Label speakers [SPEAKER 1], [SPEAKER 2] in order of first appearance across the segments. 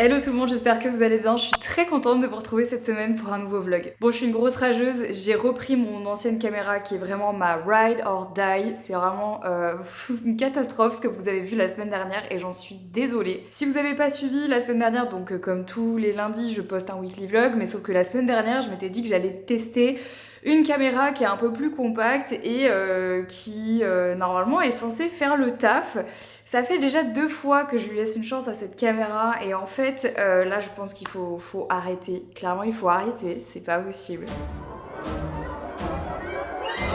[SPEAKER 1] Hello tout le monde, j'espère que vous allez bien. Je suis très contente de vous retrouver cette semaine pour un nouveau vlog. Bon, je suis une grosse rageuse, j'ai repris mon ancienne caméra qui est vraiment ma ride or die. C'est vraiment une catastrophe ce que vous avez vu la semaine dernière et j'en suis désolée. Si vous n'avez pas suivi la semaine dernière, donc comme tous les lundis, je poste un weekly vlog, mais sauf que la semaine dernière, je m'étais dit que j'allais tester une caméra qui est un peu plus compacte et qui normalement est censée faire le taf. Ça fait déjà 2 fois que je lui laisse une chance à cette caméra et en fait là je pense qu'il faut arrêter. Clairement il faut arrêter, c'est pas possible.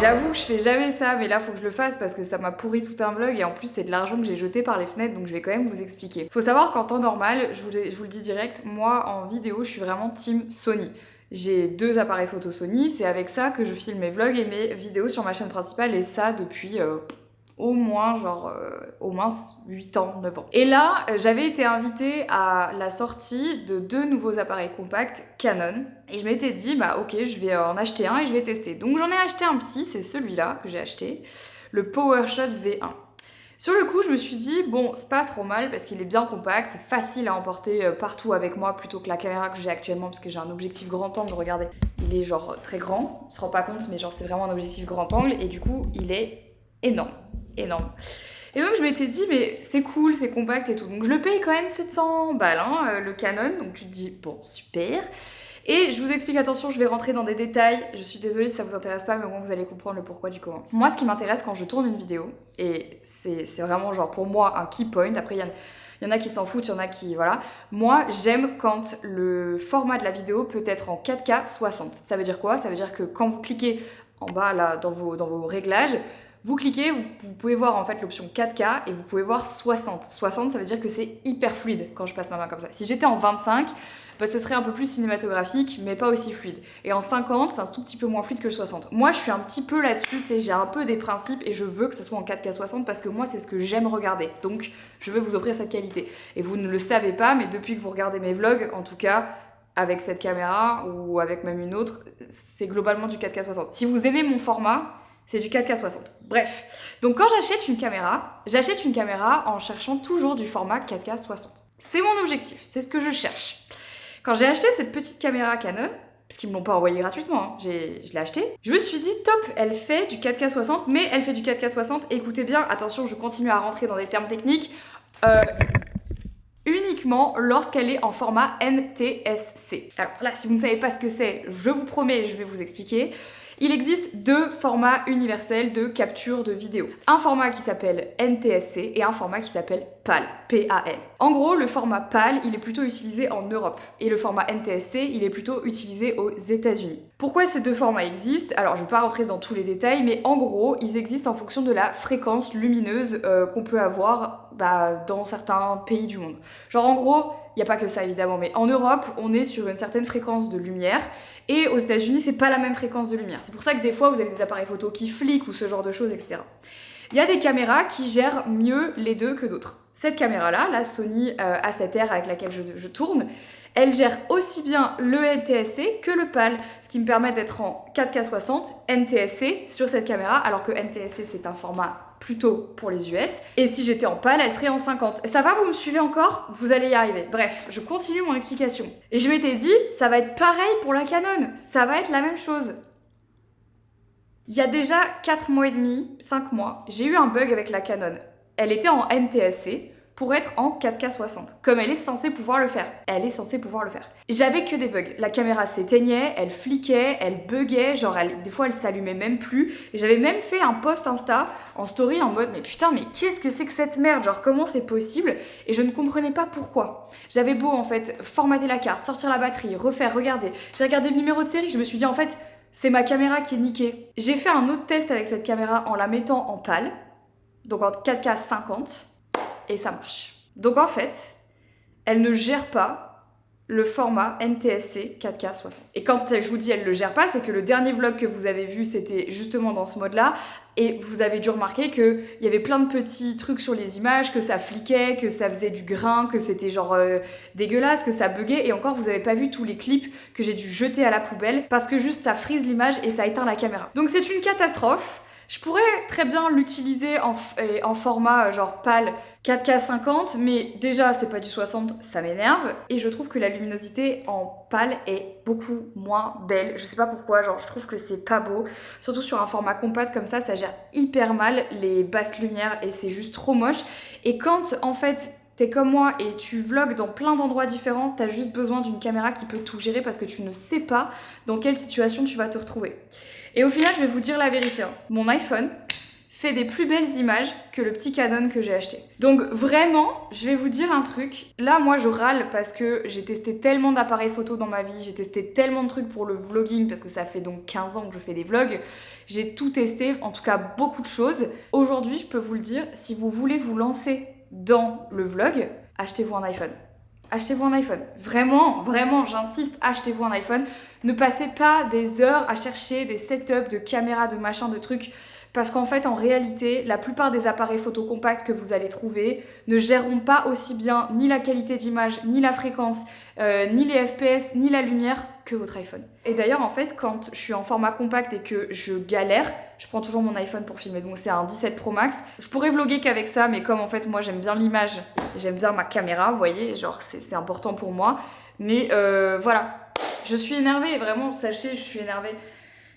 [SPEAKER 1] J'avoue que je fais jamais ça, mais là faut que je le fasse parce que ça m'a pourri tout un vlog et en plus c'est de l'argent que j'ai jeté par les fenêtres, donc je vais quand même vous expliquer. Faut savoir qu'en temps normal, je vous le dis direct, moi en vidéo je suis vraiment team Sony. J'ai 2 appareils photo Sony, c'est avec ça que je filme mes vlogs et mes vidéos sur ma chaîne principale et ça depuis au moins 8 ans, 9 ans. Et là, j'avais été invitée à la sortie de 2 nouveaux appareils compacts Canon et je m'étais dit bah ok, je vais en acheter un et je vais tester. Donc j'en ai acheté un petit, c'est celui-là que j'ai acheté, le PowerShot V1. Sur le coup, je me suis dit, bon, c'est pas trop mal parce qu'il est bien compact, facile à emporter partout avec moi plutôt que la caméra que j'ai actuellement parce que j'ai un objectif grand angle, regardez. Il est genre très grand, on se rend pas compte, mais genre c'est vraiment un objectif grand angle et du coup, il est énorme. Énorme. Et donc je m'étais dit, mais c'est cool, c'est compact et tout. Donc je le paye quand même 700 balles, hein, le Canon. Donc tu te dis, bon, super. Et je vous explique, attention, je vais rentrer dans des détails. Je suis désolée si ça vous intéresse pas, mais au moins vous allez comprendre le pourquoi du comment. Moi, ce qui m'intéresse quand je tourne une vidéo, et c'est vraiment genre pour moi un key point, après il y en a qui s'en foutent, il y en a qui... Voilà. Moi, j'aime quand le format de la vidéo peut être en 4K 60. Ça veut dire quoi? Ça veut dire que quand vous cliquez en bas, là, dans vos réglages, vous cliquez, vous pouvez voir en fait l'option 4K et vous pouvez voir 60. 60, ça veut dire que c'est hyper fluide quand je passe ma main comme ça. Si j'étais en 25, bah, ce serait un peu plus cinématographique, mais pas aussi fluide. Et en 50, c'est un tout petit peu moins fluide que le 60. Moi, je suis un petit peu là-dessus, tu sais, j'ai un peu des principes et je veux que ce soit en 4K 60 parce que moi, c'est ce que j'aime regarder. Donc, je veux vous offrir cette qualité. Et vous ne le savez pas, mais depuis que vous regardez mes vlogs, en tout cas, avec cette caméra ou avec même une autre, c'est globalement du 4K 60. Si vous aimez mon format, c'est du 4K 60. Bref, donc quand j'achète une caméra en cherchant toujours du format 4K 60. C'est mon objectif, c'est ce que je cherche. Quand j'ai acheté cette petite caméra Canon, parce qu'ils me l'ont pas envoyée gratuitement, hein, je l'ai achetée, je me suis dit top, elle fait du 4K 60, mais elle fait du 4K 60, écoutez bien, attention, je continue à rentrer dans des termes techniques, uniquement lorsqu'elle est en format NTSC. Alors là, si vous ne savez pas ce que c'est, je vous promets, je vais vous expliquer. Il existe 2 formats universels de capture de vidéo. Un format qui s'appelle NTSC et un format qui s'appelle PAL, P-A-L. En gros, le format PAL, il est plutôt utilisé en Europe et le format NTSC, il est plutôt utilisé aux États-Unis. Pourquoi ces 2 formats existent? Alors, je ne vais pas rentrer dans tous les détails, mais en gros, ils existent en fonction de la fréquence lumineuse qu'on peut avoir dans certains pays du monde. Genre, en gros, il n'y a pas que ça évidemment, mais en Europe, on est sur une certaine fréquence de lumière et aux États-Unis, c'est pas la même fréquence de lumière. C'est pour ça que des fois, vous avez des appareils photo qui fliquent ou ce genre de choses, etc. Il y a des caméras qui gèrent mieux les 2 que d'autres. Cette caméra-là, la Sony A7R avec laquelle je tourne, elle gère aussi bien le NTSC que le PAL, ce qui me permet d'être en 4K 60 NTSC sur cette caméra, alors que NTSC c'est un format plutôt pour les US. Et si j'étais en PAL, elle serait en 50. Ça va, vous me suivez encore? Vous allez y arriver. Bref, je continue mon explication. Et je m'étais dit, ça va être pareil pour la Canon. Ça va être la même chose. Il y a déjà 4 mois et demi, 5 mois, j'ai eu un bug avec la Canon. Elle était en NTSC pour être en 4K 60, comme elle est censée pouvoir le faire. Elle est censée pouvoir le faire. J'avais que des bugs. La caméra s'éteignait, elle fliquait, elle buguait, genre des fois elle s'allumait même plus. Et j'avais même fait un post Insta en story en mode mais putain mais qu'est-ce que c'est que cette merde? Genre comment c'est possible? Et je ne comprenais pas pourquoi. J'avais beau en fait formater la carte, sortir la batterie, refaire, regarder. J'ai regardé le numéro de série, je me suis dit en fait c'est ma caméra qui est niquée. J'ai fait un autre test avec cette caméra en la mettant en PAL, donc en 4K 50. Et ça marche. Donc en fait, elle ne gère pas le format NTSC 4K 60. Et quand je vous dis elle ne le gère pas, c'est que le dernier vlog que vous avez vu, c'était justement dans ce mode-là. Et vous avez dû remarquer qu'il y avait plein de petits trucs sur les images, que ça fliquait, que ça faisait du grain, que c'était genre dégueulasse, que ça buguait. Et encore, vous n'avez pas vu tous les clips que j'ai dû jeter à la poubelle parce que juste ça frise l'image et ça éteint la caméra. Donc c'est une catastrophe. Je pourrais très bien l'utiliser en format genre pâle 4K 50, mais déjà c'est pas du 60, ça m'énerve. Et je trouve que la luminosité en pâle est beaucoup moins belle. Je sais pas pourquoi, genre je trouve que c'est pas beau. Surtout sur un format compact comme ça gère hyper mal les basses lumières et c'est juste trop moche. Et quand en fait t'es comme moi et tu vlogs dans plein d'endroits différents, t'as juste besoin d'une caméra qui peut tout gérer parce que tu ne sais pas dans quelle situation tu vas te retrouver. Et au final, je vais vous dire la vérité, hein. Mon iPhone fait des plus belles images que le petit Canon que j'ai acheté. Donc vraiment, je vais vous dire un truc. Là, moi, je râle parce que j'ai testé tellement d'appareils photo dans ma vie, j'ai testé tellement de trucs pour le vlogging, parce que ça fait donc 15 ans que je fais des vlogs. J'ai tout testé, en tout cas beaucoup de choses. Aujourd'hui, je peux vous le dire, si vous voulez vous lancer dans le vlog, achetez-vous un iPhone. Achetez-vous un iPhone. Vraiment, vraiment, j'insiste, achetez-vous un iPhone. Ne passez pas des heures à chercher des setups de caméras, de machins, de trucs. Parce qu'en fait, en réalité, la plupart des appareils photo compacts que vous allez trouver ne géreront pas aussi bien ni la qualité d'image, ni la fréquence, ni les FPS, ni la lumière que votre iPhone. Et d'ailleurs, en fait, quand je suis en format compact et que je galère, je prends toujours mon iPhone pour filmer. Donc c'est un 17 Pro Max. Je pourrais vlogger qu'avec ça, mais comme en fait, moi, j'aime bien l'image, j'aime bien ma caméra, vous voyez, genre c'est important pour moi. Mais voilà, je suis énervée, vraiment, sachez, je suis énervée.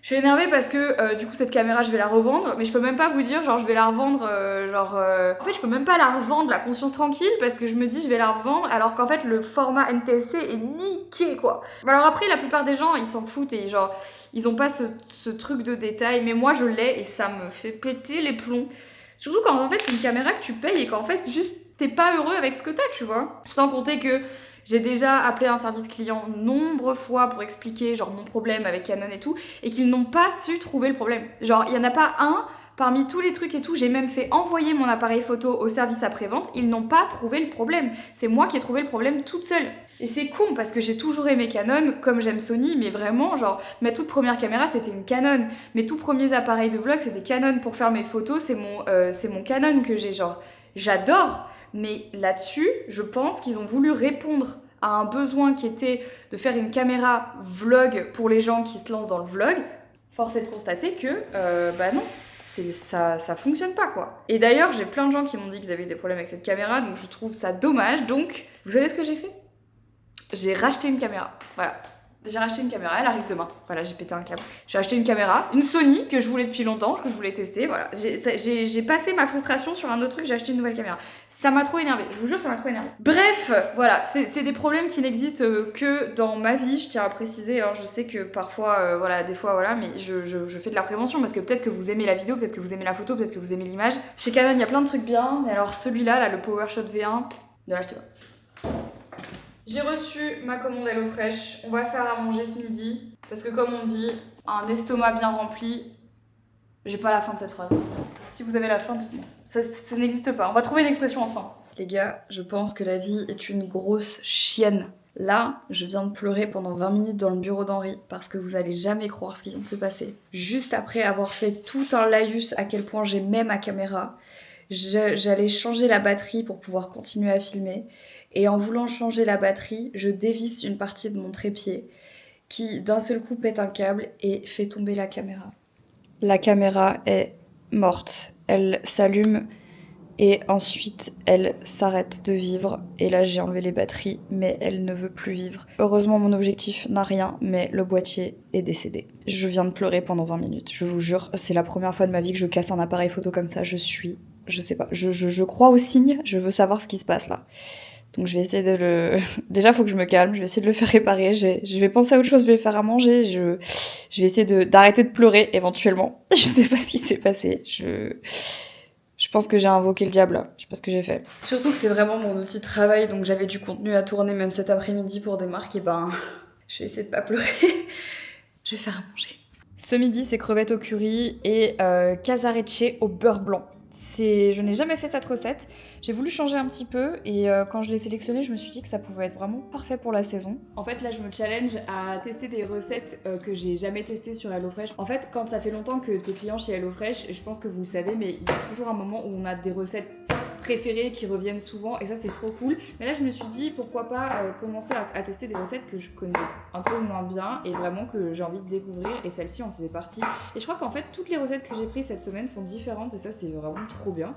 [SPEAKER 1] Je suis énervée parce que du coup cette caméra je vais la revendre, mais je peux même pas vous dire genre je vais la revendre En fait je peux même pas la revendre la conscience tranquille parce que je me dis je vais la revendre alors qu'en fait le format NTSC est niqué quoi. Alors après la plupart des gens ils s'en foutent et genre ils ont pas ce truc de détail, mais moi je l'ai et ça me fait péter les plombs. Surtout quand en fait c'est une caméra que tu payes et qu'en fait juste t'es pas heureux avec ce que t'as, tu vois. Sans compter que j'ai déjà appelé un service client nombreuses fois pour expliquer genre mon problème avec Canon et tout, et qu'ils n'ont pas su trouver le problème. Genre, il y en a pas un parmi tous les trucs et tout, j'ai même fait envoyer mon appareil photo au service après-vente, ils n'ont pas trouvé le problème. C'est moi qui ai trouvé le problème toute seule. Et c'est con parce que j'ai toujours aimé Canon, comme j'aime Sony, mais vraiment, genre, ma toute première caméra c'était une Canon. Mes tout premiers appareils de vlog c'était Canon. Pour faire mes photos, c'est mon Canon que j'ai, genre, j'adore. Mais là-dessus, je pense qu'ils ont voulu répondre à un besoin qui était de faire une caméra vlog pour les gens qui se lancent dans le vlog. Force est de constater que, bah non, ça fonctionne pas quoi. Et d'ailleurs, j'ai plein de gens qui m'ont dit qu'ils avaient eu des problèmes avec cette caméra, donc je trouve ça dommage. Donc, vous savez ce que j'ai fait ? J'ai racheté une caméra. Voilà. J'ai racheté une caméra, elle arrive demain. Voilà, j'ai pété un câble. J'ai acheté une caméra, une Sony que je voulais depuis longtemps, que je voulais tester. Voilà, j'ai passé ma frustration sur un autre truc, j'ai acheté une nouvelle caméra. Ça m'a trop énervée, je vous jure, ça m'a trop énervée. Bref, voilà, c'est des problèmes qui n'existent que dans ma vie, je tiens à préciser. Hein, je sais que parfois, voilà, des fois, voilà, mais je fais de la prévention parce que peut-être que vous aimez la vidéo, peut-être que vous aimez la photo, peut-être que vous aimez l'image. Chez Canon, il y a plein de trucs bien, mais alors celui-là, là, le PowerShot V1, ne l'achetez pas. J'ai reçu ma commande HelloFresh, on va faire à manger ce midi, parce que comme on dit, un estomac bien rempli, j'ai pas la fin de cette phrase. Si vous avez la fin, dites-moi. Ça n'existe pas, on va trouver une expression ensemble. Les gars, je pense que la vie est une grosse chienne. Là, je viens de pleurer pendant 20 minutes dans le bureau d'Henri, parce que vous allez jamais croire ce qui vient de se passer. Juste après avoir fait tout un laïus à quel point j'aimais ma caméra, j'allais changer la batterie pour pouvoir continuer à filmer. Et en voulant changer la batterie, je dévisse une partie de mon trépied qui d'un seul coup pète un câble et fait tomber la caméra. La caméra est morte. Elle s'allume et ensuite elle s'arrête de vivre. Et là j'ai enlevé les batteries mais elle ne veut plus vivre. Heureusement mon objectif n'a rien mais le boîtier est décédé. Je viens de pleurer pendant 20 minutes. Je vous jure, c'est la première fois de ma vie que je casse un appareil photo comme ça. Je sais pas, je crois aux signes, je veux savoir ce qui se passe là. Donc je vais essayer de le... Déjà, faut que je me calme, je vais essayer de le faire réparer, je vais penser à autre chose, je vais faire à manger, je vais essayer d'arrêter de pleurer, éventuellement. Je ne sais pas ce qui s'est passé, je pense que j'ai invoqué le diable, là. Je sais pas ce que j'ai fait. Surtout que c'est vraiment mon outil de travail, donc j'avais du contenu à tourner même cet après-midi pour des marques, et ben... Je vais essayer de pas pleurer. Je vais faire à manger. Ce midi, c'est crevettes au curry et casarecce au beurre blanc. Je n'ai jamais fait cette recette, j'ai voulu changer un petit peu et quand je l'ai sélectionnée, je me suis dit que ça pouvait être vraiment parfait pour la saison. En fait là je me challenge à tester des recettes que j'ai jamais testées sur HelloFresh. En fait quand ça fait longtemps que t'es client chez HelloFresh, je pense que vous le savez, mais il y a toujours un moment où on a des recettes préférées qui reviennent souvent et ça c'est trop cool. Mais là je me suis dit pourquoi pas commencer à tester des recettes que je connais un peu moins bien et vraiment que j'ai envie de découvrir et celle-ci en faisait partie. Et je crois qu'en fait toutes les recettes que j'ai prises cette semaine sont différentes et ça c'est vraiment trop bien.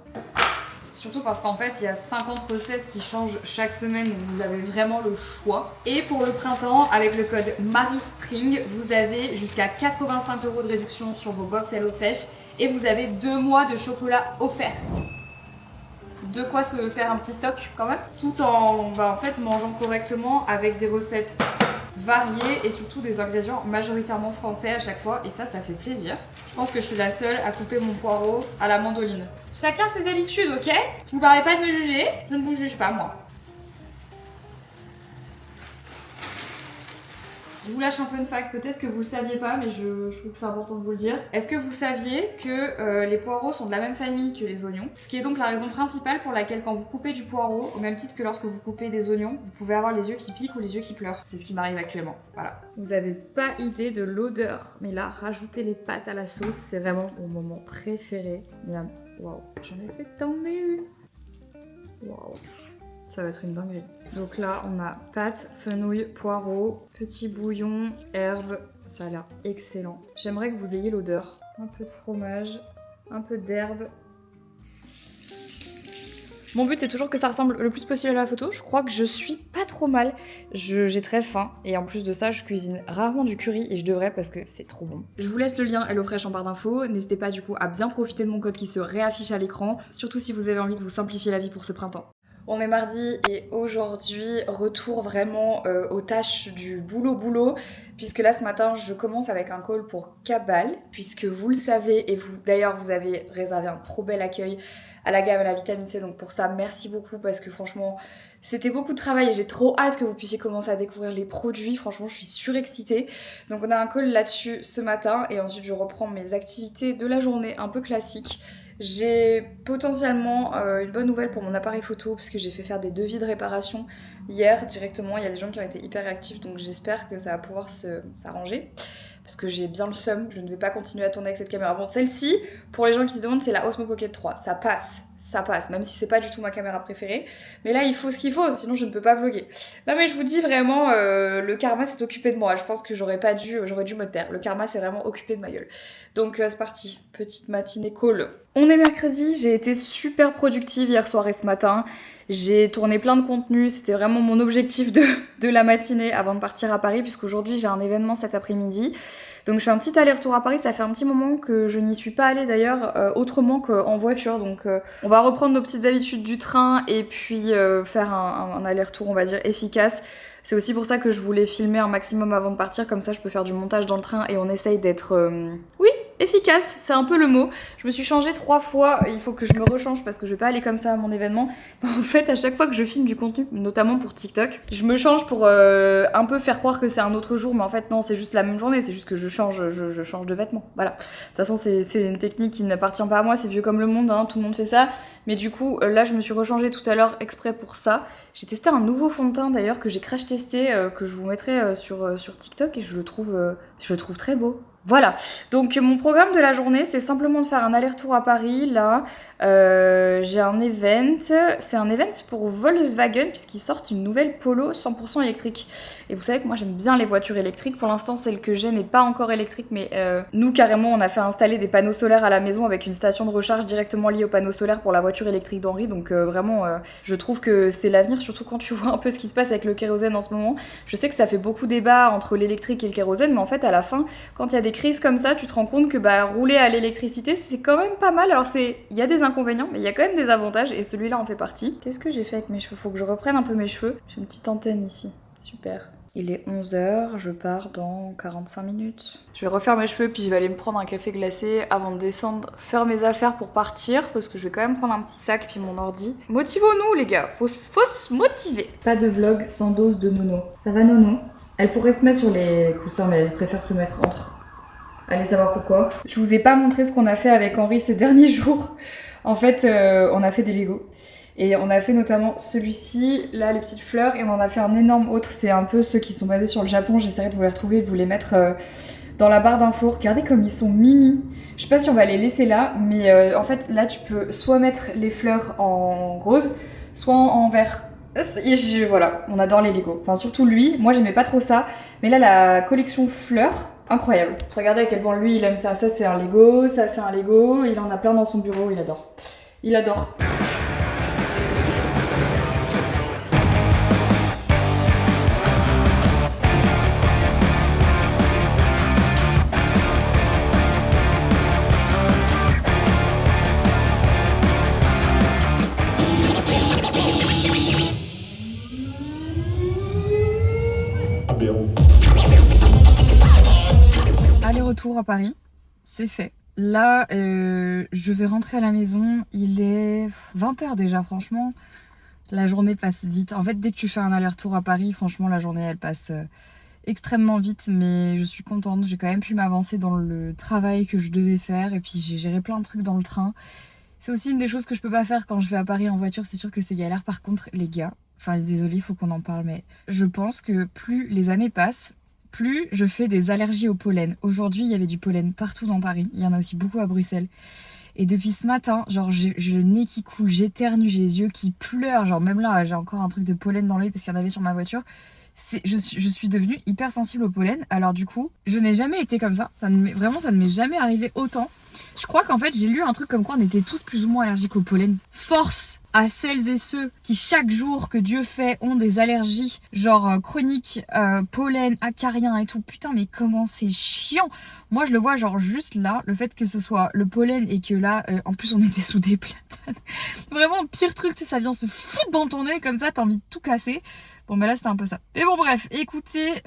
[SPEAKER 1] Surtout parce qu'en fait, il y a 50 recettes qui changent chaque semaine, donc vous avez vraiment le choix. Et pour le printemps, avec le code MARISPRING, vous avez jusqu'à 85 € de réduction sur vos box HelloFresh et vous avez 2 mois de chocolat offert. De quoi se faire un petit stock quand même, tout en fait mangeant correctement avec des recettes variés et surtout des ingrédients majoritairement français à chaque fois et ça fait plaisir. Je pense que je suis la seule à couper mon poireau à la mandoline. Chacun ses habitudes, ok? Vous ne parlez pas de me juger, je ne vous juge pas moi. Je vous lâche un fun fact, peut-être que vous le saviez pas, mais je trouve que c'est important de vous le dire. Est-ce que vous saviez que les poireaux sont de la même famille que les oignons? Ce qui est donc la raison principale pour laquelle quand vous coupez du poireau, au même titre que lorsque vous coupez des oignons, vous pouvez avoir les yeux qui piquent ou les yeux qui pleurent. C'est ce qui m'arrive actuellement, voilà. Vous avez pas idée de l'odeur, mais là, rajouter les pâtes à la sauce, c'est vraiment mon moment préféré. Miam, waouh, j'en ai fait tomber une. Waouh. Ça va être une dinguerie. Donc là, on a pâtes, fenouil, poireaux, petit bouillon, herbes. Ça a l'air excellent. J'aimerais que vous ayez l'odeur. Un peu de fromage, un peu d'herbe. Mon but, c'est toujours que ça ressemble le plus possible à la photo. Je crois que je suis pas trop mal. J'ai très faim. Et en plus de ça, je cuisine rarement du curry. Et je devrais parce que c'est trop bon. Je vous laisse le lien HelloFresh en barre d'infos. N'hésitez pas du coup à bien profiter de mon code qui se réaffiche à l'écran. Surtout si vous avez envie de vous simplifier la vie pour ce printemps. On est mardi et aujourd'hui, retour vraiment aux tâches du boulot, puisque là ce matin je commence avec un call pour Cabal, puisque vous le savez et vous d'ailleurs vous avez réservé un trop bel accueil à la gamme à la vitamine C, donc pour ça merci beaucoup parce que franchement c'était beaucoup de travail et j'ai trop hâte que vous puissiez commencer à découvrir les produits, franchement je suis surexcitée. Donc on a un call là-dessus ce matin et ensuite je reprends mes activités de la journée un peu classiques. J'ai potentiellement une bonne nouvelle pour mon appareil photo parce que j'ai fait faire des devis de réparation hier directement. Il y a des gens qui ont été hyper réactifs donc j'espère que ça va pouvoir s'arranger parce que j'ai bien le seum, je ne vais pas continuer à tourner avec cette caméra. Bon, celle-ci, pour les gens qui se demandent, c'est la Osmo Pocket 3. Ça passe, même si c'est pas du tout ma caméra préférée. Mais là, il faut ce qu'il faut, sinon je ne peux pas vlogger. Non mais je vous dis vraiment, le karma s'est occupé de moi. Je pense que j'aurais dû me taire. Le karma s'est vraiment occupé de ma gueule. Donc c'est parti, petite matinée call. On est mercredi, j'ai été super productive hier soir et ce matin. J'ai tourné plein de contenus, c'était vraiment mon objectif de la matinée avant de partir à Paris, puisqu'aujourd'hui j'ai un événement cet après-midi. Donc je fais un petit aller-retour à Paris, ça fait un petit moment que je n'y suis pas allée d'ailleurs autrement qu'en voiture. Donc on va reprendre nos petites habitudes du train et puis faire un aller-retour on va dire efficace. C'est aussi pour ça que je voulais filmer un maximum avant de partir, comme ça je peux faire du montage dans le train et on essaye d'être... Oui, efficace, c'est un peu le mot. Je me suis changée 3 fois, il faut que je me rechange parce que je vais pas aller comme ça à mon événement. En fait, à chaque fois que je filme du contenu, notamment pour TikTok, je me change pour un peu faire croire que c'est un autre jour, mais en fait non, c'est juste la même journée, c'est juste que je change de vêtements. Voilà. De toute façon, c'est une technique qui n'appartient pas à moi, c'est vieux comme le monde, hein, tout le monde fait ça. Mais du coup, là, je me suis rechangée tout à l'heure exprès pour ça. J'ai testé un nouveau fond de teint d'ailleurs que j'ai crash testé, que je vous mettrai sur TikTok et je le trouve très beau. Voilà, donc mon programme de la journée, c'est simplement de faire un aller-retour à Paris. Là, j'ai un event, c'est un event pour Volkswagen puisqu'ils sortent une nouvelle Polo 100% électrique. Et vous savez que moi j'aime bien les voitures électriques. Pour l'instant, celle que j'ai n'est pas encore électrique, mais nous carrément, on a fait installer des panneaux solaires à la maison avec une station de recharge directement liée aux panneaux solaires pour la voiture électrique d'Henri. Donc vraiment, je trouve que c'est l'avenir, surtout quand tu vois un peu ce qui se passe avec le kérosène en ce moment. Je sais que ça fait beaucoup débat entre l'électrique et le kérosène, mais en fait, à la fin, quand il y a des crises comme ça, tu te rends compte que rouler à l'électricité, c'est quand même pas mal. Alors il y a des inconvénients, mais il y a quand même des avantages et celui-là en fait partie. Qu'est-ce que j'ai fait avec mes cheveux? Faut que je reprenne un peu mes cheveux. J'ai une petite antenne ici. Super. Il est 11h, je pars dans 45 minutes. Je vais refaire mes cheveux puis je vais aller me prendre un café glacé avant de descendre, faire mes affaires pour partir parce que je vais quand même prendre un petit sac puis mon ordi. Motivons-nous les gars, faut se motiver. Pas de vlog sans dose de Nono. Ça va Nono? Elle pourrait se mettre sur les coussins mais elle préfère se mettre entre. Allez savoir pourquoi. Je vous ai pas montré ce qu'on a fait avec Henri ces derniers jours. En fait, on a fait des Lego. Et on a fait notamment celui-ci, là les petites fleurs, et on en a fait un énorme autre. C'est un peu ceux qui sont basés sur le Japon. J'essaierai de vous les retrouver et de vous les mettre dans la barre d'infos. Regardez comme ils sont mimi. Je sais pas si on va les laisser là, mais en fait là tu peux soit mettre les fleurs en rose, soit en vert. Voilà, on adore les Lego. Enfin surtout lui, moi j'aimais pas trop ça, mais là la collection fleurs, incroyable. Regardez à quel point lui il aime ça. Ça c'est un Lego, ça c'est un Lego, il en a plein dans son bureau, il adore. Il adore. Aller-retour à Paris, c'est fait. Là, je vais rentrer à la maison, il est 20h déjà, franchement. La journée passe vite. En fait, dès que tu fais un aller-retour à Paris, franchement, la journée, elle passe extrêmement vite. Mais je suis contente, j'ai quand même pu m'avancer dans le travail que je devais faire. Et puis, j'ai géré plein de trucs dans le train. C'est aussi une des choses que je peux pas faire quand je vais à Paris en voiture. C'est sûr que c'est galère. Par contre, les gars, enfin, désolé, il faut qu'on en parle, mais je pense que plus les années passent, plus je fais des allergies au pollen. Aujourd'hui, il y avait du pollen partout dans Paris. Il y en a aussi beaucoup à Bruxelles. Et depuis ce matin, genre, j'ai le nez qui coule, j'éternue, j'ai les yeux qui pleurent. Genre, même là, j'ai encore un truc de pollen dans l'œil parce qu'il y en avait sur ma voiture. Je suis devenue hyper sensible au pollen. Alors du coup, je n'ai jamais été comme ça. Vraiment, ça ne m'est jamais arrivé autant. Je crois qu'en fait, j'ai lu un truc comme quoi on était tous plus ou moins allergiques au pollen. Force à celles et ceux qui, chaque jour que Dieu fait, ont des allergies, genre chroniques, pollen, acarien et tout. Putain, mais comment c'est chiant! Moi, je le vois genre juste là, le fait que ce soit le pollen et que là, en plus, on était sous des platanes. Vraiment, pire truc, tu sais, ça vient se foutre dans ton œil comme ça, t'as envie de tout casser. Bon, mais là, c'était un peu ça. Mais bon, bref, écoutez,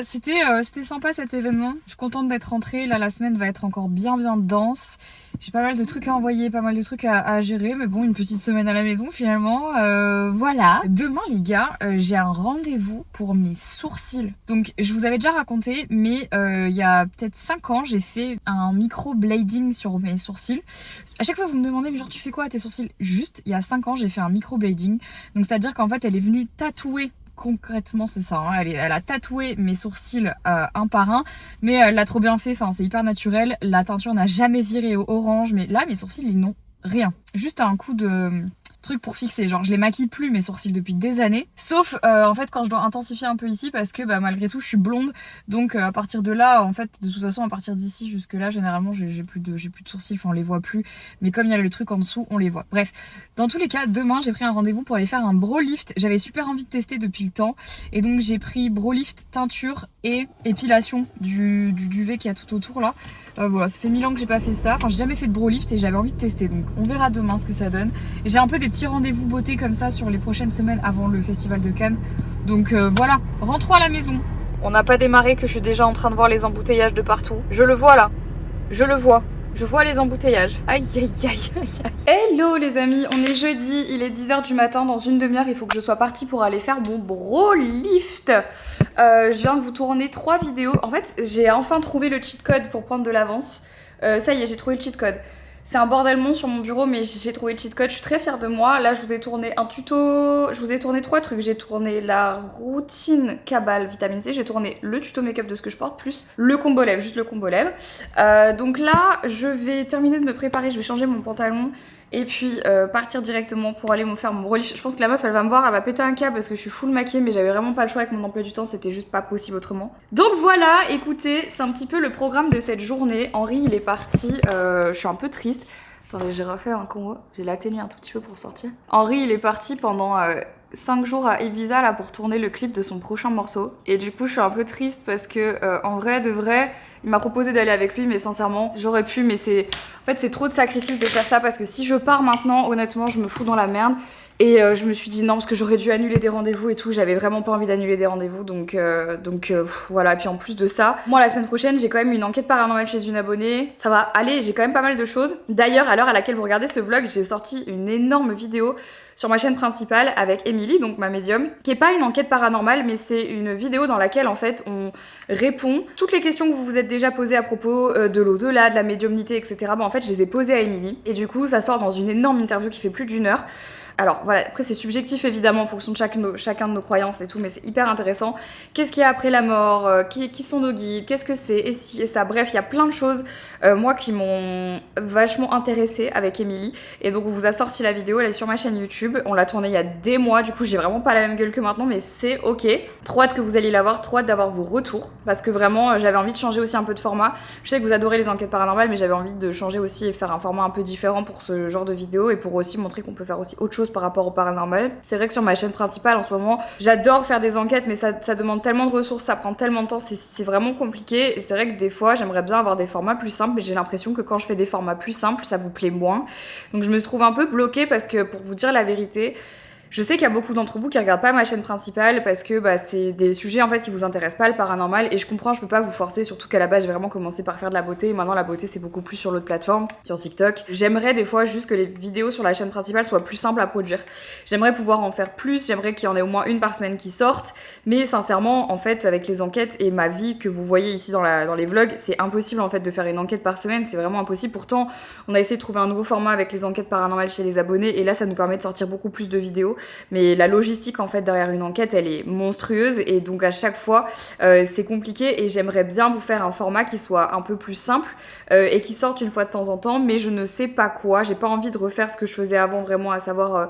[SPEAKER 1] c'était sympa cet événement. Je suis contente d'être rentrée. Là, la semaine va être encore bien dense. J'ai pas mal de trucs à envoyer, pas mal de trucs à gérer. Mais bon, une petite semaine à la maison, finalement. Voilà. Demain, les gars, j'ai un rendez-vous pour mes sourcils. Donc, je vous avais déjà raconté, mais il y a peut-être 5 ans, j'ai fait un micro-blading sur mes sourcils. À chaque fois, vous me demandez, mais genre, tu fais quoi à tes sourcils? Juste, il y a 5 ans, j'ai fait un micro-blading. Donc, c'est-à-dire qu'en fait, elle est venue tatouer. Concrètement c'est ça, hein. Elle a tatoué mes sourcils un par un, mais elle l'a trop bien fait, enfin c'est hyper naturel, la teinture n'a jamais viré au orange, mais là mes sourcils ils n'ont rien, juste un coup de truc pour fixer, genre je les maquille plus mes sourcils depuis des années, sauf en fait quand je dois intensifier un peu ici parce que bah, malgré tout je suis blonde, donc à partir de là en fait de toute façon à partir d'ici jusque là généralement j'ai plus de sourcils, enfin on les voit plus, mais comme il y a le truc en dessous on les voit. Bref, dans tous les cas demain j'ai pris un rendez-vous pour aller faire un brow lift, j'avais super envie de tester depuis le temps et donc j'ai pris brow lift, teinture et épilation du duvet qu'il y a tout autour là. Voilà, ça fait 1000 ans que j'ai pas fait ça, enfin j'ai jamais fait de brow lift et j'avais envie de tester, donc on verra demain ce que ça donne. Et j'ai un peu des petits rendez-vous beauté comme ça sur les prochaines semaines avant le festival de Cannes, donc voilà, rentrons à la maison. On n'a pas démarré que je suis déjà en train de voir les embouteillages de partout, je le vois là, je le vois. Je vois les embouteillages. Aïe aïe aïe aïe aïe. Hello les amis, on est jeudi, il est 10h du matin, dans une demi-heure il faut que je sois partie pour aller faire mon brow lift. Je viens de vous tourner 3 vidéos. En fait, j'ai enfin trouvé le cheat code pour prendre de l'avance. Ça y est, j'ai trouvé le cheat code. C'est un bordel monstre sur mon bureau, mais j'ai trouvé le cheat code, je suis très fière de moi. Là, je vous ai tourné un tuto, je vous ai tourné 3 trucs. J'ai tourné la routine Cabal vitamine C, j'ai tourné le tuto make-up de ce que je porte, plus le combo lèvres, juste le combo lèvres. Donc là, je vais terminer de me préparer, je vais changer mon pantalon. Et puis partir directement pour aller me faire mon brow lift. Je pense que la meuf elle va me voir, elle va péter un câble parce que je suis full maquillée, mais j'avais vraiment pas le choix avec mon emploi du temps, c'était juste pas possible autrement. Donc voilà, écoutez, c'est un petit peu le programme de cette journée. Henri il est parti, je suis un peu triste. Attendez, j'ai refait un combo, j'ai l'atténué un tout petit peu pour sortir. Henri il est parti pendant 5 jours à Ibiza là pour tourner le clip de son prochain morceau. Et du coup je suis un peu triste parce que en vrai de vrai, il m'a proposé d'aller avec lui, mais sincèrement, j'aurais pu, mais c'est... En fait, c'est trop de sacrifice de faire ça, parce que si je pars maintenant, honnêtement, je me fous dans la merde. Et je me suis dit non, parce que j'aurais dû annuler des rendez-vous et tout, j'avais vraiment pas envie d'annuler des rendez-vous, donc voilà. Et puis en plus de ça, moi la semaine prochaine, j'ai quand même une enquête paranormale chez une abonnée. Ça va aller, j'ai quand même pas mal de choses. D'ailleurs, à l'heure à laquelle vous regardez ce vlog, j'ai sorti une énorme vidéo sur ma chaîne principale avec Émilie, donc ma médium, qui est pas une enquête paranormale, mais c'est une vidéo dans laquelle en fait on répond toutes les questions que vous vous êtes déjà posées à propos de l'au-delà, de la médiumnité, etc. Bon, en fait, je les ai posées à Émilie, et du coup, ça sort dans une énorme interview qui fait plus d'1 heure. Alors voilà, après c'est subjectif évidemment en fonction de chacun de nos croyances et tout, mais c'est hyper intéressant. Qu'est-ce qu'il y a après la mort, qui sont nos guides, qu'est-ce que c'est, et ci et ça, bref, il y a plein de choses, moi qui m'ont vachement intéressée avec Émilie, et donc on vous a sorti la vidéo, elle est sur ma chaîne YouTube, on l'a tournée il y a des mois, du coup j'ai vraiment pas la même gueule que maintenant, mais c'est ok. Trop hâte que vous alliez la voir, trop hâte d'avoir vos retours, parce que vraiment j'avais envie de changer aussi un peu de format. Je sais que vous adorez les enquêtes paranormales, mais j'avais envie de changer aussi et faire un format un peu différent pour ce genre de vidéo, et pour aussi montrer qu'on peut faire aussi autre chose par rapport au paranormal. C'est vrai que sur ma chaîne principale en ce moment, j'adore faire des enquêtes, mais ça demande tellement de ressources, ça prend tellement de temps, c'est vraiment compliqué, et c'est vrai que des fois j'aimerais bien avoir des formats plus simples, mais j'ai l'impression que quand je fais des formats plus simples, ça vous plaît moins. Donc je me trouve un peu bloquée parce que, pour vous dire la vérité, je sais qu'il y a beaucoup d'entre vous qui regardent pas ma chaîne principale parce que c'est des sujets en fait qui vous intéressent pas, le paranormal, et je comprends, je peux pas vous forcer, surtout qu'à la base j'ai vraiment commencé par faire de la beauté, et maintenant la beauté c'est beaucoup plus sur l'autre plateforme, sur TikTok. J'aimerais des fois juste que les vidéos sur la chaîne principale soient plus simples à produire. J'aimerais pouvoir en faire plus, j'aimerais qu'il y en ait au moins une par semaine qui sorte, mais sincèrement en fait avec les enquêtes et ma vie que vous voyez ici dans les vlogs, c'est impossible en fait de faire une enquête par semaine, c'est vraiment impossible. Pourtant on a essayé de trouver un nouveau format avec les enquêtes paranormales chez les abonnés, et là ça nous permet de sortir beaucoup plus de vidéos. Mais la logistique en fait derrière une enquête, elle est monstrueuse, et donc à chaque fois c'est compliqué, et j'aimerais bien vous faire un format qui soit un peu plus simple et qui sorte une fois de temps en temps, mais je ne sais pas quoi. J'ai pas envie de refaire ce que je faisais avant vraiment, à savoir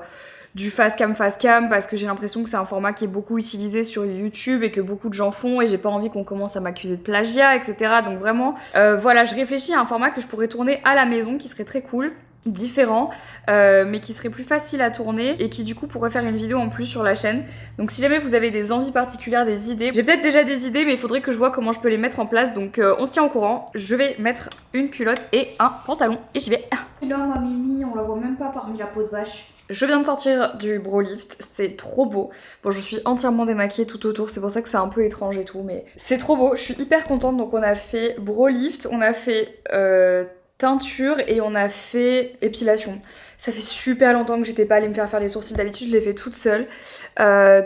[SPEAKER 1] du fast cam, parce que j'ai l'impression que c'est un format qui est beaucoup utilisé sur YouTube et que beaucoup de gens font, et j'ai pas envie qu'on commence à m'accuser de plagiat, etc. Donc vraiment voilà, je réfléchis à un format que je pourrais tourner à la maison, qui serait très cool, différent, mais qui serait plus facile à tourner, et qui du coup pourrait faire une vidéo en plus sur la chaîne. Donc si jamais vous avez des envies particulières, des idées, j'ai peut-être déjà des idées, mais il faudrait que je vois comment je peux les mettre en place. Donc on se tient au courant. Je vais mettre une culotte et un pantalon et j'y vais. Là ma Mimi, on la voit même pas parmi la peau de vache. Je viens de sortir du Brow Lift, c'est trop beau. Bon, je suis entièrement démaquillée tout autour, c'est pour ça que c'est un peu étrange et tout, mais c'est trop beau. Je suis hyper contente. Donc on a fait Brow Lift, on a fait teinture, et on a fait épilation. Ça fait super longtemps que j'étais pas allée me faire les sourcils. D'habitude je les fais toute seule.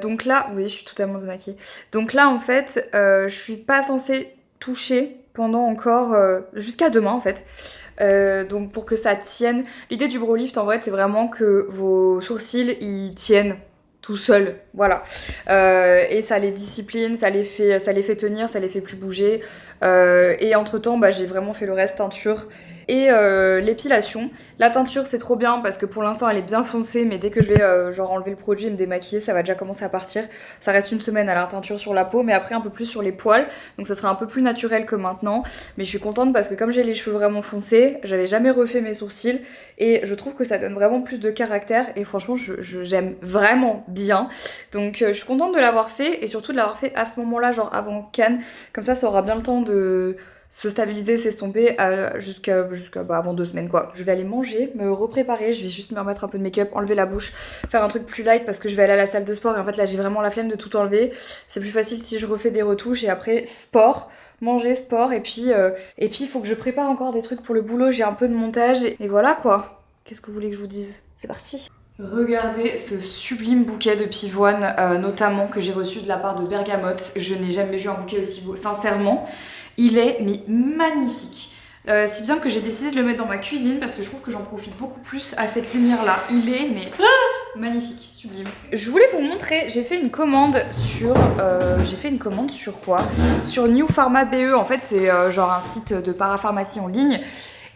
[SPEAKER 1] Donc là, oui, je suis totalement démaquillée. Donc là en fait, je suis pas censée toucher pendant encore jusqu'à demain en fait. Donc pour que ça tienne. L'idée du Brow Lift en vrai, c'est vraiment que vos sourcils ils tiennent tout seuls, voilà. Et ça les discipline, ça les fait tenir, ça les fait plus bouger. Et entre temps, j'ai vraiment fait le reste teinture et l'épilation. La teinture c'est trop bien parce que pour l'instant elle est bien foncée, mais dès que je vais genre enlever le produit et me démaquiller, ça va déjà commencer à partir. Ça reste une semaine à la teinture sur la peau, mais après un peu plus sur les poils, donc ça sera un peu plus naturel que maintenant. Mais je suis contente parce que comme j'ai les cheveux vraiment foncés, j'avais jamais refait mes sourcils, et je trouve que ça donne vraiment plus de caractère, et franchement j'aime vraiment bien. Donc je suis contente de l'avoir fait, et surtout de l'avoir fait à ce moment là, genre avant Cannes, comme ça aura bien le temps de se stabiliser, s'estomper jusqu'à avant 2 semaines quoi. Je vais aller manger, me repréparer, je vais juste me remettre un peu de make-up, enlever la bouche, faire un truc plus light parce que je vais aller à la salle de sport, et en fait là j'ai vraiment la flemme de tout enlever. C'est plus facile si je refais des retouches, et après sport, manger, sport, et puis il faut que je prépare encore des trucs pour le boulot, j'ai un peu de montage, et voilà quoi. Qu'est-ce que vous voulez que je vous dise? C'est parti. Regardez ce sublime bouquet de pivoine, notamment que j'ai reçu de la part de Bergamote. Je n'ai jamais vu un bouquet aussi beau, sincèrement. Il est mais magnifique. Si bien que j'ai décidé de le mettre dans ma cuisine parce que je trouve que j'en profite beaucoup plus à cette lumière-là. Il est mais magnifique, sublime. Je voulais vous montrer, j'ai fait une commande sur... quoi? Sur New Pharma BE. En fait, c'est genre un site de parapharmacie en ligne.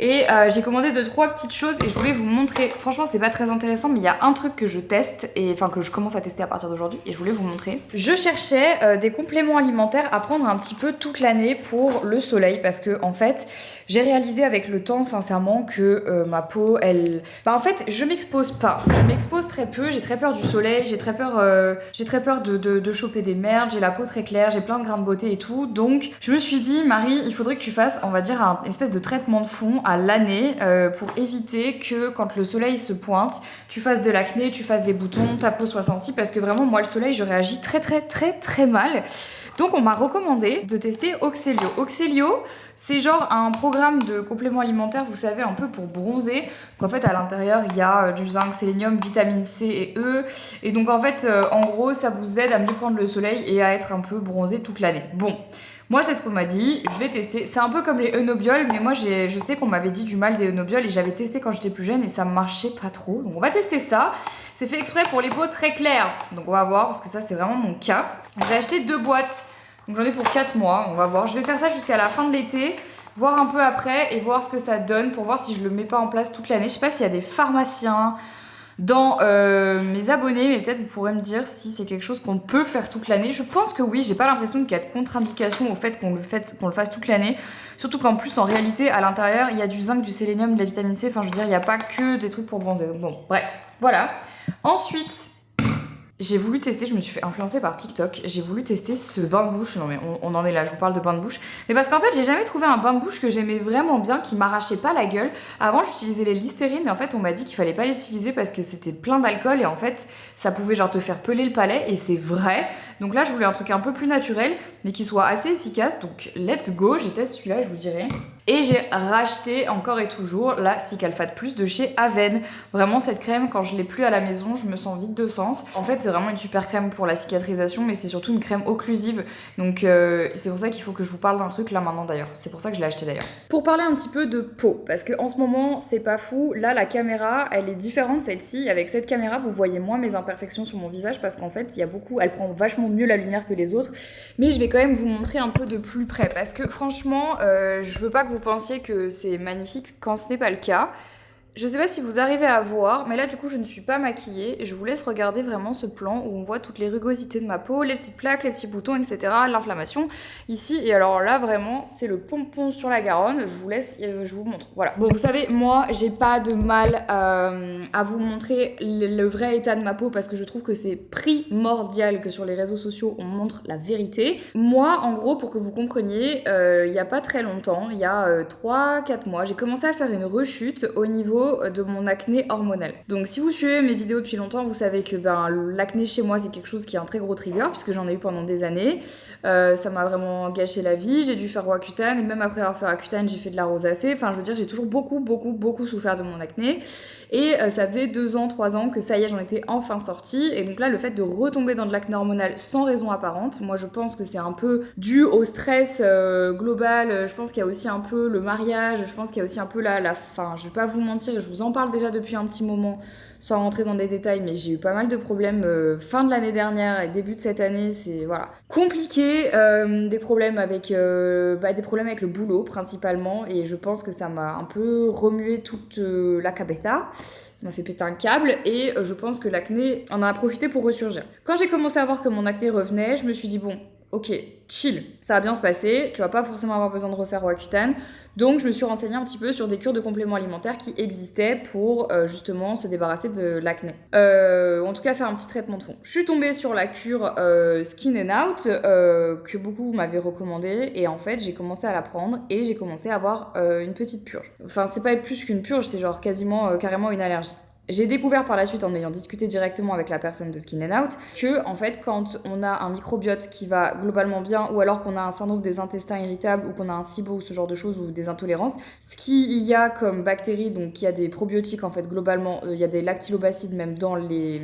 [SPEAKER 1] Et j'ai commandé 2-3 petites choses, et je voulais vous montrer. Franchement c'est pas très intéressant, mais il y a un truc que je teste, et enfin que je commence à tester à partir d'aujourd'hui, et je voulais vous montrer. Je cherchais des compléments alimentaires à prendre un petit peu toute l'année pour le soleil, parce que en fait j'ai réalisé avec le temps sincèrement que ma peau elle... en fait je m'expose pas, je m'expose très peu, j'ai très peur du soleil, j'ai très peur de choper des merdes, j'ai la peau très claire, j'ai plein de grains de beauté et tout. Donc je me suis dit Marie, il faudrait que tu fasses, on va dire, un espèce de traitement de fond à l'année pour éviter que quand le soleil se pointe, tu fasses de l'acné, tu fasses des boutons, ta peau soit sensible, parce que vraiment moi le soleil je réagis très mal. Donc on m'a recommandé de tester Oxelio. Oxelio, c'est genre un programme de compléments alimentaires, vous savez, un peu pour bronzer. Donc en fait à l'intérieur il y a du zinc, sélénium, vitamine C et E. Et donc en fait en gros ça vous aide à mieux prendre le soleil et à être un peu bronzé toute l'année. Bon, Moi, c'est ce qu'on m'a dit, je vais tester. C'est un peu comme les Eunobiols, mais moi, je sais qu'on m'avait dit du mal des Eunobiols et j'avais testé quand j'étais plus jeune et ça marchait pas trop. Donc, on va tester ça. C'est fait exprès pour les peaux très claires. Donc, on va voir, parce que ça, c'est vraiment mon cas. J'ai acheté 2 boîtes. Donc, j'en ai pour 4 mois. On va voir. Je vais faire ça jusqu'à la fin de l'été, voir un peu après et voir ce que ça donne pour voir si je le mets pas en place toute l'année. Je sais pas s'il y a des pharmaciens dans mes abonnés, mais peut-être vous pourrez me dire si c'est quelque chose qu'on peut faire toute l'année. Je pense que oui, j'ai pas l'impression qu'il y a de contre-indication au fait qu'on le fasse toute l'année. Surtout qu'en plus, en réalité, à l'intérieur, il y a du zinc, du sélénium, de la vitamine C. Enfin, je veux dire, il n'y a pas que des trucs pour bronzer. Donc bon, bref, voilà. Ensuite, j'ai voulu tester, je me suis fait influencer par TikTok, j'ai voulu tester ce bain de bouche. Non mais on en est là, je vous parle de bain de bouche. Mais parce qu'en fait, j'ai jamais trouvé un bain de bouche que j'aimais vraiment bien, qui m'arrachait pas la gueule. Avant, j'utilisais les Listerine, mais en fait, on m'a dit qu'il fallait pas les utiliser parce que c'était plein d'alcool et en fait, ça pouvait genre te faire peler le palais et c'est vrai. Donc là, je voulais un truc un peu plus naturel, mais qui soit assez efficace. Donc let's go, j'ai testé celui-là, je vous dirai. Et j'ai racheté encore et toujours la Cicalfate Plus de chez Aven. Vraiment, cette crème, quand je l'ai plus à la maison, je me sens vide de sens. En fait, c'est vraiment une super crème pour la cicatrisation, mais c'est surtout une crème occlusive. Donc c'est pour ça qu'il faut que je vous parle d'un truc là maintenant d'ailleurs. C'est pour ça que je l'ai acheté d'ailleurs. Pour parler un petit peu de peau, parce qu'en ce moment, c'est pas fou. Là, la caméra, elle est différente celle-ci. Avec cette caméra, vous voyez moins mes imperfections sur mon visage parce qu'en fait, il y a beaucoup, elle prend vachement mieux la lumière que les autres. Mais je vais quand même vous montrer un peu de plus près parce que franchement, je veux pas que vous pensiez que c'est magnifique quand ce n'est pas le cas. Je sais pas si vous arrivez à voir, mais là du coup je ne suis pas maquillée et je vous laisse regarder vraiment ce plan où on voit toutes les rugosités de ma peau, les petites plaques, les petits boutons, etc. L'inflammation ici. Et alors là vraiment c'est le pompon sur la Garonne. Je vous laisse, je vous montre. Voilà. Bon, vous savez, moi j'ai pas de mal à vous montrer le vrai état de ma peau parce que je trouve que c'est primordial que sur les réseaux sociaux on montre la vérité. Moi en gros, pour que vous compreniez, il y a pas très longtemps, il y a 3-4 mois, j'ai commencé à faire une rechute au niveau de mon acné hormonal. Donc si vous suivez mes vidéos depuis longtemps, vous savez que l'acné chez moi c'est quelque chose qui est un très gros trigger puisque j'en ai eu pendant des années. Ça m'a vraiment gâché la vie, j'ai dû faire Roaccutane et même après avoir fait Roaccutane j'ai fait de la rosacée. Enfin je veux dire j'ai toujours beaucoup souffert de mon acné et ça faisait 2 ans, 3 ans que ça y est j'en étais enfin sortie et donc là le fait de retomber dans de l'acné hormonal sans raison apparente, moi je pense que c'est un peu dû au stress global, je pense qu'il y a aussi un peu le mariage, je pense qu'il y a aussi un peu la fin, je vais pas vous mentir, je vous en parle déjà depuis un petit moment sans rentrer dans des détails, mais j'ai eu pas mal de problèmes fin de l'année dernière et début de cette année, c'est voilà compliqué, des problèmes avec le boulot principalement et je pense que ça m'a un peu remué toute la cabeza. Ça m'a fait péter un câble et je pense que l'acné en a profité pour ressurgir. Quand j'ai commencé à voir que mon acné revenait, je me suis dit bon, ok, chill, ça va bien se passer, tu vas pas forcément avoir besoin de refaire Roaccutane. Donc je me suis renseignée un petit peu sur des cures de compléments alimentaires qui existaient pour justement se débarrasser de l'acné. En tout cas faire un petit traitement de fond. Je suis tombée sur la cure Skin and Out que beaucoup m'avaient recommandé et en fait j'ai commencé à la prendre et j'ai commencé à avoir une petite purge. Enfin c'est pas plus qu'une purge, c'est genre quasiment carrément une allergie. J'ai découvert par la suite, en ayant discuté directement avec la personne de Skin and Out, que en fait quand on a un microbiote qui va globalement bien, ou alors qu'on a un syndrome des intestins irritables, ou qu'on a un SIBO ou ce genre de choses, ou des intolérances, ce qu'il y a comme bactéries, donc il y a des probiotiques en fait globalement, il y a des lactylobacilles même dans les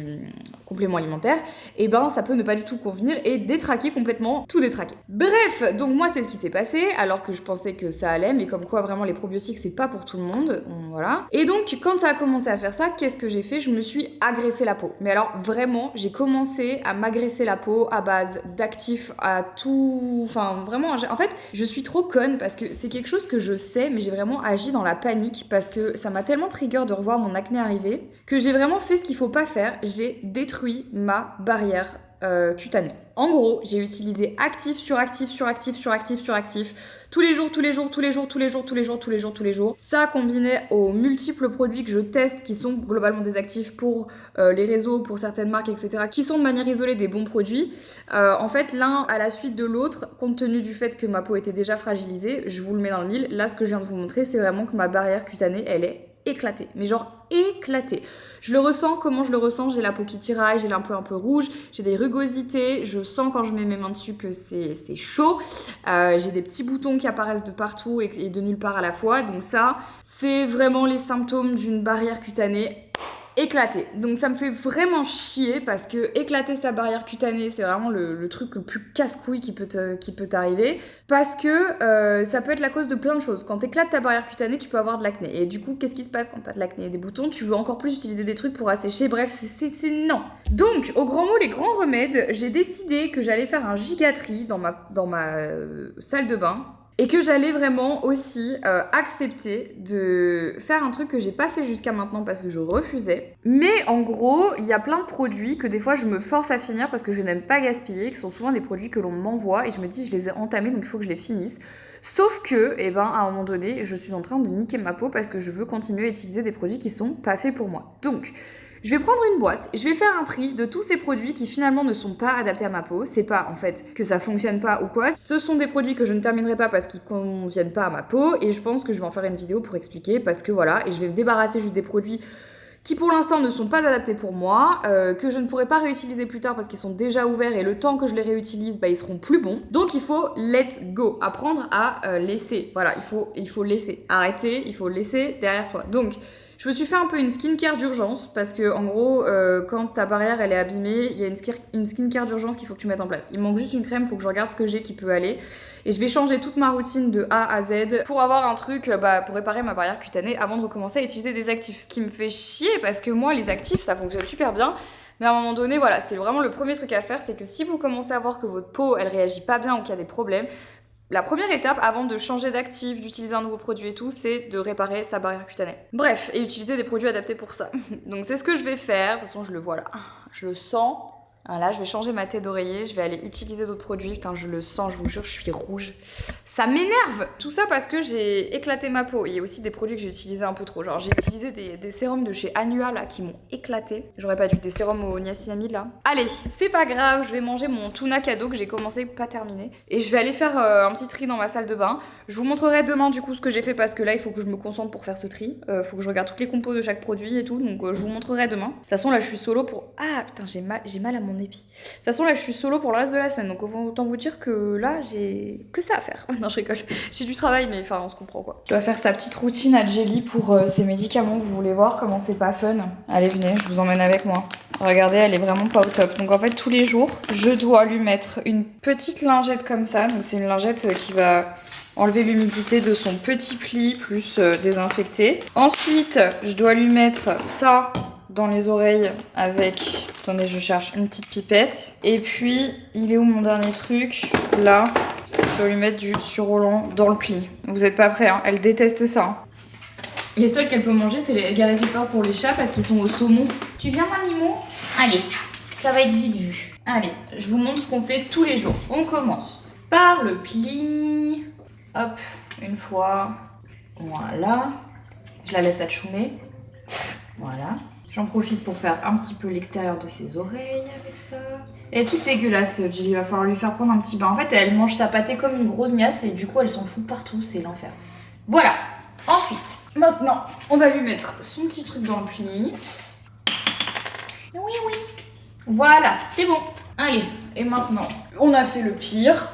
[SPEAKER 1] compléments alimentaires, et ben ça peut ne pas du tout convenir et détraquer complètement, tout détraquer. Bref, donc moi c'est ce qui s'est passé, alors que je pensais que ça allait, mais comme quoi vraiment les probiotiques c'est pas pour tout le monde, voilà. Et donc quand ça a commencé à faire ça, qu'est-ce que j'ai fait? Je me suis agressé la peau. Mais alors vraiment, j'ai commencé à m'agresser la peau à base d'actifs, à tout... Enfin vraiment, en fait, je suis trop conne parce que c'est quelque chose que je sais, mais j'ai vraiment agi dans la panique parce que ça m'a tellement trigger de revoir mon acné arriver que j'ai vraiment fait ce qu'il faut pas faire. J'ai détruit ma barrière cutanée. En gros, j'ai utilisé actif, suractif, tous les jours. Ça combiné aux multiples produits que je teste qui sont globalement des actifs pour les réseaux, pour certaines marques, etc., qui sont de manière isolée des bons produits. En fait, l'un à la suite de l'autre, compte tenu du fait que ma peau était déjà fragilisée, je vous le mets dans le mille. Là, ce que je viens de vous montrer, c'est vraiment que ma barrière cutanée, elle est éclaté, mais genre éclaté. Je le ressens, comment je le ressens? J'ai la peau qui tiraille, j'ai un peu rouge, j'ai des rugosités, je sens quand je mets mes mains dessus que c'est chaud, j'ai des petits boutons qui apparaissent de partout et de nulle part à la fois, donc ça, c'est vraiment les symptômes d'une barrière cutanée éclater. Donc ça me fait vraiment chier parce que éclater sa barrière cutanée, c'est vraiment le truc le plus casse-couille qui peut t'arriver. Parce que ça peut être la cause de plein de choses. Quand t'éclates ta barrière cutanée, tu peux avoir de l'acné. Et du coup, qu'est-ce qui se passe quand t'as de l'acné et des boutons? Tu veux encore plus utiliser des trucs pour assécher. Bref, c'est non. Donc, au grand mot, les grands remèdes, j'ai décidé que j'allais faire un giga-tri dans ma salle de bain. Et que j'allais vraiment aussi accepter de faire un truc que j'ai pas fait jusqu'à maintenant parce que je refusais. Mais en gros, il y a plein de produits que des fois je me force à finir parce que je n'aime pas gaspiller, qui sont souvent des produits que l'on m'envoie et je me dis je les ai entamés donc il faut que je les finisse. Sauf que, à un moment donné, je suis en train de niquer ma peau parce que je veux continuer à utiliser des produits qui sont pas faits pour moi. Donc, je vais prendre une boîte, je vais faire un tri de tous ces produits qui finalement ne sont pas adaptés à ma peau. C'est pas en fait que ça fonctionne pas ou quoi. Ce sont des produits que je ne terminerai pas parce qu'ils conviennent pas à ma peau et je pense que je vais en faire une vidéo pour expliquer parce que voilà, et je vais me débarrasser juste des produits qui pour l'instant ne sont pas adaptés pour moi, que je ne pourrai pas réutiliser plus tard parce qu'ils sont déjà ouverts et le temps que je les réutilise, ils seront plus bons. Donc il faut let go, apprendre à laisser. Voilà, il faut laisser. Arrêter, il faut laisser derrière soi. Donc je me suis fait un peu une skincare d'urgence parce que en gros, quand ta barrière elle est abîmée, il y a une skincare d'urgence qu'il faut que tu mettes en place. Il me manque juste une crème, faut que je regarde ce que j'ai qui peut aller. Et je vais changer toute ma routine de A à Z pour avoir un truc pour réparer ma barrière cutanée avant de recommencer à utiliser des actifs. Ce qui me fait chier parce que moi, les actifs, ça fonctionne super bien. Mais à un moment donné, voilà, c'est vraiment le premier truc à faire, c'est que si vous commencez à voir que votre peau, elle réagit pas bien ou qu'il y a des problèmes, la première étape avant de changer d'actif, d'utiliser un nouveau produit et tout, c'est de réparer sa barrière cutanée. Bref, et utiliser des produits adaptés pour ça. Donc c'est ce que je vais faire, de toute façon je le vois là, je le sens. Là, je vais changer ma tête d'oreiller, je vais aller utiliser d'autres produits. Putain, je le sens, je vous jure, je suis rouge. Ça m'énerve. Tout ça parce que j'ai éclaté ma peau. Il y a aussi des produits que j'ai utilisés un peu trop. Genre, j'ai utilisé des sérums de chez Anua, là, qui m'ont éclaté. J'aurais pas dû, des sérums au niacinamide, là. Allez, c'est pas grave, je vais manger mon tuna cadeau que j'ai commencé, pas terminé. Et je vais aller faire un petit tri dans ma salle de bain. Je vous montrerai demain, du coup, ce que j'ai fait parce que là, il faut que je me concentre pour faire ce tri. Faut que je regarde toutes les compos de chaque produit et tout. Donc, je vous montrerai demain. De toute façon, là, je suis solo pour... Ah, putain, j'ai mal à mon épi. De toute façon, là, je suis solo pour le reste de la semaine. Donc, autant vous dire que là, j'ai que ça à faire. Non, je rigole. J'ai du travail, mais enfin, on se comprend, quoi. Je dois faire sa petite routine à Jelly pour ses médicaments. Vous voulez voir comment c'est pas fun? Allez, venez, je vous emmène avec moi. Regardez, elle est vraiment pas au top. Donc, en fait, tous les jours, je dois lui mettre une petite lingette comme ça. Donc, c'est une lingette qui va enlever l'humidité de son petit pli, plus désinfecter. Ensuite, je dois lui mettre ça dans les oreilles avec... Attendez, je cherche une petite pipette. Et puis, il est où mon dernier truc? Là, je dois lui mettre du surrolant dans le pli. Vous êtes pas prêts, hein? Elle déteste ça. Hein. Les seuls qu'elle peut manger, c'est les Gary Clippers pour les chats parce qu'ils sont au saumon. Tu viens, ma Mimou? Allez, ça va être vite vu. Allez, je vous montre ce qu'on fait tous les jours. On commence par le pli. Hop, une fois. Voilà. Je la laisse atchoumer. Voilà. J'en profite pour faire un petit peu l'extérieur de ses oreilles avec ça. Elle est toute dégueulasse, Jelly. Il va falloir lui faire prendre un petit bain. En fait, elle mange sa pâtée comme une grosse niasse et du coup, elle s'en fout partout. C'est l'enfer. Voilà. Ensuite, maintenant, on va lui mettre son petit truc dans le pli. Oui, oui. Voilà, c'est bon. Allez, et maintenant, on a fait le pire.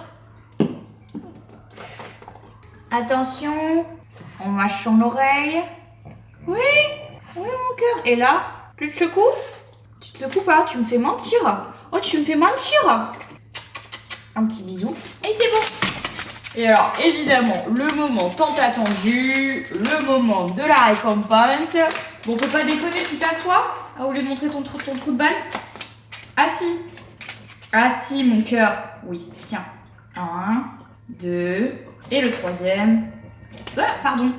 [SPEAKER 1] Attention, on mâche son oreille. Oui, oui, mon cœur. Et là, tu te secoues? Tu te secoues pas? Tu me fais mentir. Oh, tu me fais mentir. Un petit bisou. Et c'est bon. Et alors, évidemment, le moment tant attendu, le moment de la récompense. Bon, faut pas déconner, tu t'assois? Ah, au lieu de montrer ton trou de balle. Assis. Assis, mon cœur. Oui, tiens. 1, 2, et le troisième. Ah, pardon.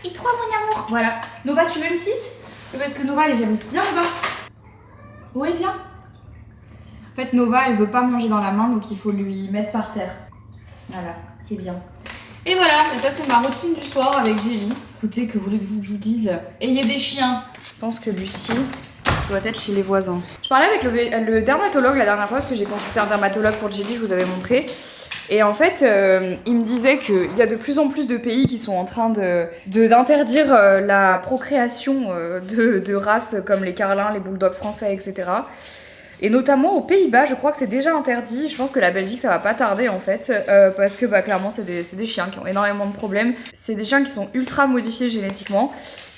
[SPEAKER 1] Et 3, mon amour. Voilà. Nova, tu veux une petite? Parce que Nova, elle est jalouse. Viens, Nova. Oui, viens. En fait, Nova, elle veut pas manger dans la main, donc il faut lui mettre par terre. Voilà, c'est bien. Et voilà, et ça c'est ma routine du soir avec Jelly. Écoutez, que voulez-vous que je vous dise? Ayez des chiens. Je pense que Lucie doit être chez les voisins. Je parlais avec le dermatologue la dernière fois, parce que j'ai consulté un dermatologue pour Jelly, je vous avais montré. Et en fait, il me disait qu'il y a de plus en plus de pays qui sont en train d'interdire la procréation de races comme les carlins, les bulldogs français, etc. Et notamment aux Pays-Bas, je crois que c'est déjà interdit. Je pense que la Belgique, ça va pas tarder en fait. Parce que clairement, c'est des chiens qui ont énormément de problèmes. C'est des chiens qui sont ultra modifiés génétiquement.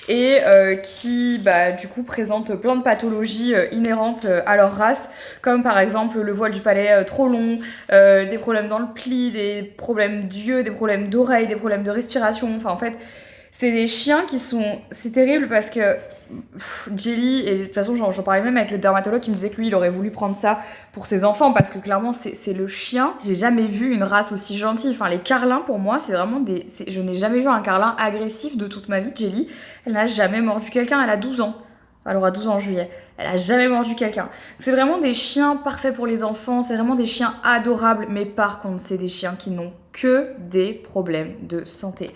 [SPEAKER 1] Et qui du coup présentent plein de pathologies inhérentes à leur race, comme par exemple le voile du palais trop long, des problèmes dans le pli, des problèmes d'yeux, des problèmes d'oreilles, des problèmes de respiration, enfin en fait c'est des chiens qui sont... C'est terrible parce que Jelly, et de toute façon j'en parlais même avec le dermatologue qui me disait que lui il aurait voulu prendre ça pour ses enfants parce que clairement c'est le chien. J'ai jamais vu une race aussi gentille. Enfin les carlins pour moi c'est vraiment des... Je n'ai jamais vu un carlin agressif de toute ma vie. Jelly, elle n'a jamais mordu quelqu'un, elle a 12 ans. Elle aura 12 ans en juillet. Elle a jamais mordu quelqu'un. C'est vraiment des chiens parfaits pour les enfants, c'est vraiment des chiens adorables, mais par contre, c'est des chiens qui n'ont que des problèmes de santé.